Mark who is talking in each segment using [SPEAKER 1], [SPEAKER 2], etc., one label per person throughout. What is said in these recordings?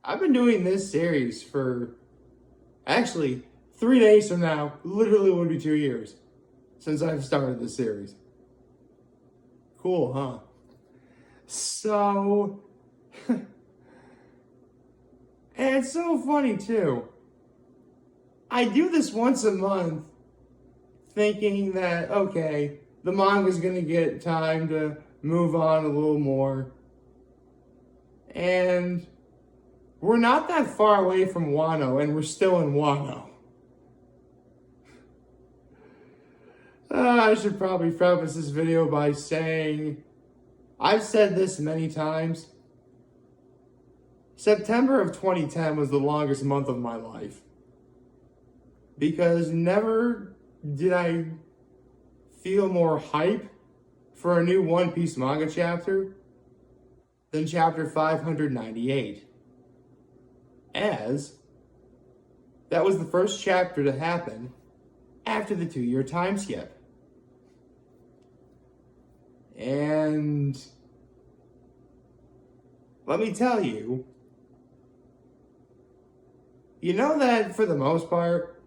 [SPEAKER 1] I've been doing this series for actually 3 days from now, literally would be 2 years since I've started this series. Cool, huh? So, and it's so funny too. I do this once a month thinking that, okay, the manga's gonna get time to move on a little more. And we're not that far away from Wano, and we're still in Wano. I should probably preface this video by saying, I've said this many times. September of 2010 was the longest month of my life. Because never did I feel more hype for a new One Piece manga chapter than chapter 598. As that was the first chapter to happen after the 2-year time skip. And let me tell you, you know that for the most part,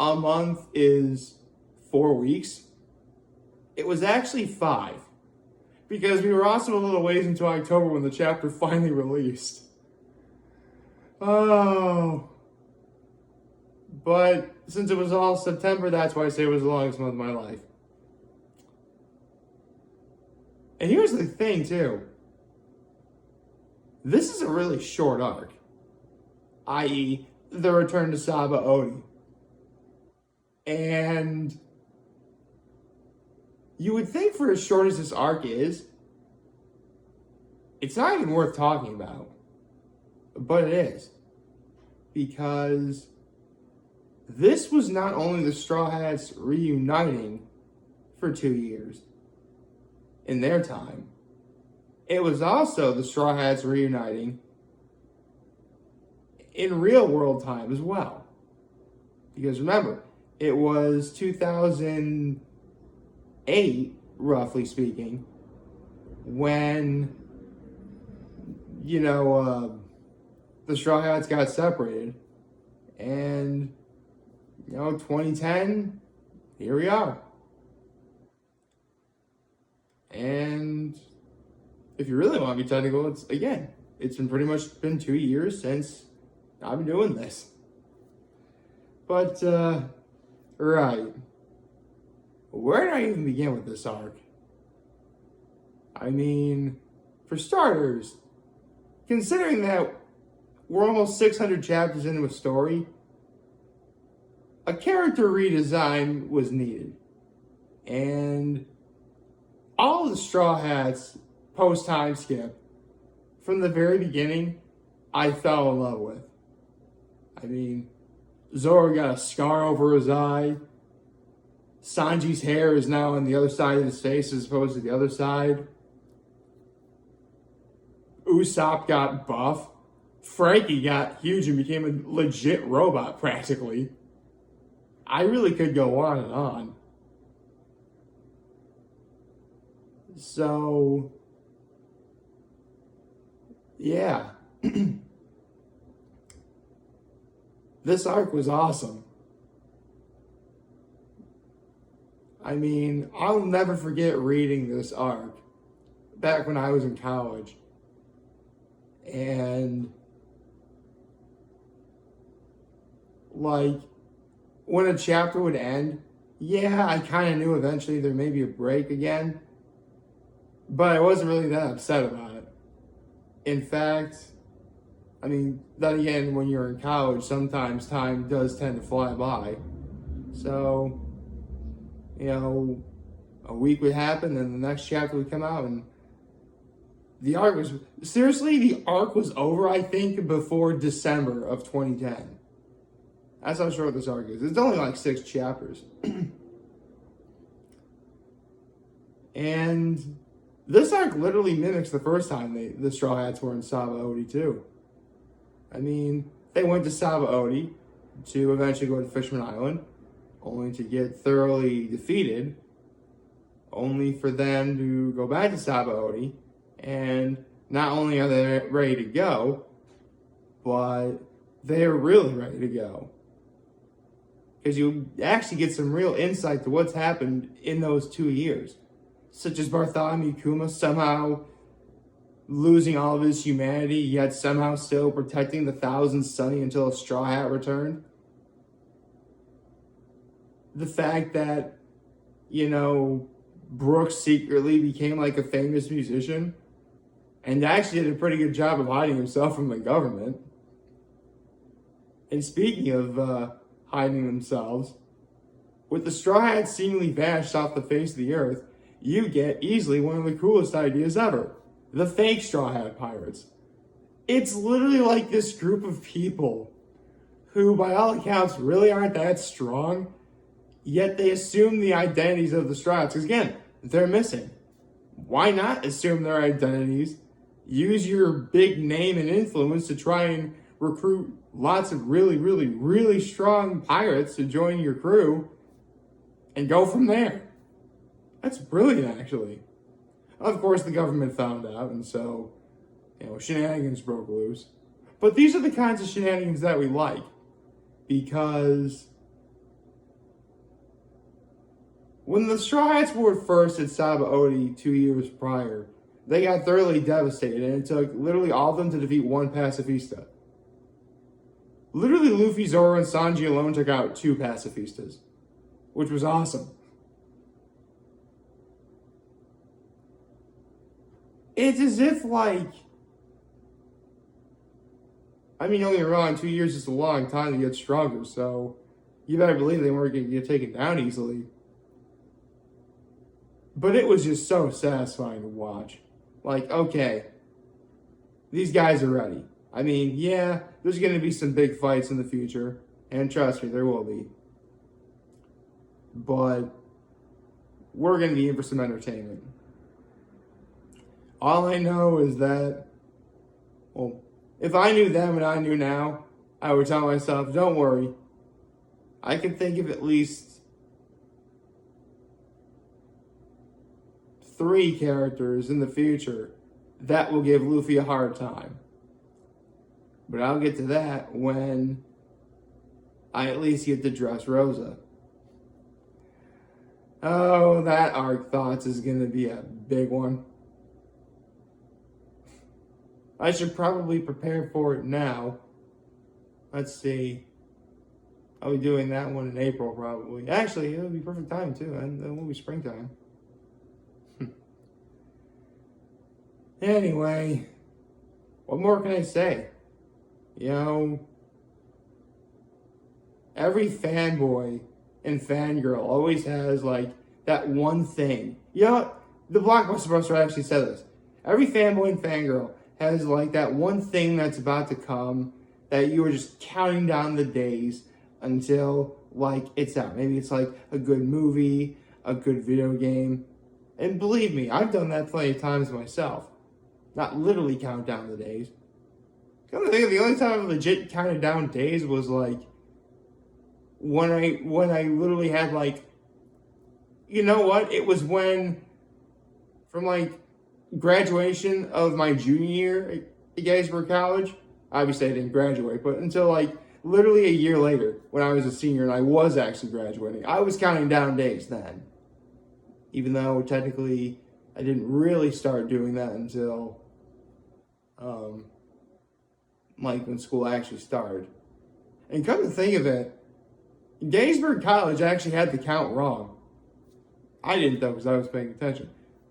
[SPEAKER 1] a month is 4 weeks? It was actually 5. Because we were also a little ways into October when the chapter finally released. Oh. But since it was all September, that's why I say it was the longest month of my life. And here's the thing, too. This is a really short arc. I.e., the return to Sabaody. And you would think for as short as this arc is, it's not even worth talking about. But it is. Because this was not only the Straw Hats reuniting for 2 years in their time, it was also the Straw Hats reuniting in real world time as well. Because remember, it was 2008, roughly speaking, when, the Straw Hats got separated. And, 2010, here we are. And if you really want to be technical, it's been pretty much been 2 years since I've been doing this. But, right. Where do I even begin with this arc? I mean, for starters, considering that we're almost 600 chapters into a story, a character redesign was needed. And all of the Straw Hats post-time skip, from the very beginning, I fell in love with. I mean, Zoro got a scar over his eye. Sanji's hair is now on the other side of his face as opposed to the other side. Usopp got buff. Frankie got huge and became a legit robot, practically. I really could go on and on. So, yeah. This arc was awesome. I mean, I'll never forget reading this arc back when I was in college. And, when a chapter would end, yeah, I kind of knew eventually there may be a break again. But I wasn't really that upset about it. In fact, I mean, then again, when you're in college, sometimes time does tend to fly by. So, a week would happen, and the next chapter would come out, and the arc was over, I think, before December of 2010. That's how short this arc is. It's only 6 chapters. And this arc literally mimics the first time the Straw Hats were in Sabaody too. I mean, they went to Sabaody to eventually go to Fishman Island, only to get thoroughly defeated, only for them to go back to Sabaody, and not only are they ready to go, but they're really ready to go. Because you actually get some real insight to what's happened in those 2 years. Such as Bartholomew Kuma somehow losing all of his humanity, yet somehow still protecting the Thousand Sunny until a Straw Hat returned. The fact that, Brooks secretly became like a famous musician and actually did a pretty good job of hiding himself from the government. And speaking of hiding themselves, with the Straw Hats seemingly vanished off the face of the earth, you get easily one of the coolest ideas ever. The fake Straw Hat Pirates. It's literally like this group of people who, by all accounts, really aren't that strong, yet they assume the identities of the Straw Hats. Because again, they're missing. Why not assume their identities? Use your big name and influence to try and recruit lots of really, really, really strong pirates to join your crew and go from there. That's brilliant, actually. Of course, the government found out, and so, shenanigans broke loose. But these are the kinds of shenanigans that we like, because when the Straw Hats were first at Sabaody 2 years prior, they got thoroughly devastated, and it took literally all of them to defeat one pacifista. Literally, Luffy, Zoro, and Sanji alone took out 2 pacifistas, which was awesome. It's as if, don't get me wrong, 2 years is a long time to get stronger, so you better believe they weren't going to get taken down easily. But it was just so satisfying to watch. Okay, these guys are ready. Yeah, there's going to be some big fights in the future, and trust me, there will be. But we're going to be in for some entertainment. All I know is that, if I knew then what I knew now, I would tell myself, don't worry. I can think of at least 3 characters in the future that will give Luffy a hard time. But I'll get to that when I at least get to Dressrosa. Oh, that arc thoughts is going to be a big one. I should probably prepare for it now. Let's see. I'll be doing that one in April, probably. Actually, it'll be perfect time, too. And it will be springtime. Anyway, what more can I say? Every fanboy and fangirl always has, that one thing. The Blockbuster Buster actually said this. Every fanboy and fangirl has, that one thing that's about to come that you are just counting down the days until, it's out. Maybe it's, a good movie, a good video game. And believe me, I've done that plenty of times myself. Not literally count down the days. Come to think of it, the only time I legit counted down days was, when I literally had, you know what? It was when, from, graduation of my junior year at Gettysburg College. Obviously, I didn't graduate, but until literally a year later, when I was a senior and I was actually graduating, I was counting down days then. Even though technically I didn't really start doing that until when school actually started. And come to think of it, Gettysburg College actually had the count wrong. I didn't though, because I was paying attention.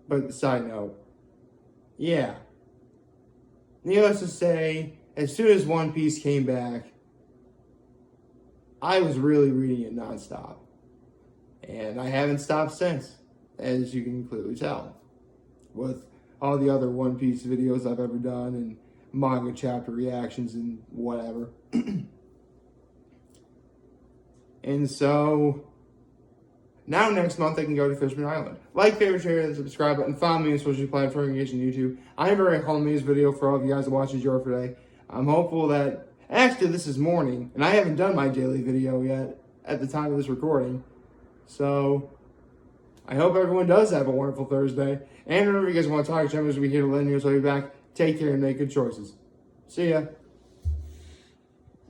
[SPEAKER 1] But side note. Yeah. Needless to say, as soon as One Piece came back, I was really reading it nonstop. And I haven't stopped since, as you can clearly tell. With all the other One Piece videos I've ever done, and manga chapter reactions and whatever. And so, now next month I can go to Fishman Island. Favorite, share, and subscribe button. Follow me on social platforms, engage on YouTube. I'm very home this video for all of you guys that watch and enjoy today. I'm hopeful that, actually this is morning, and I haven't done my daily video yet at the time of this recording. So, I hope everyone does have a wonderful Thursday. And remember, if you guys want to talk to me, we'll be here to lend you, so I'll be back. Take care and make good choices. See ya.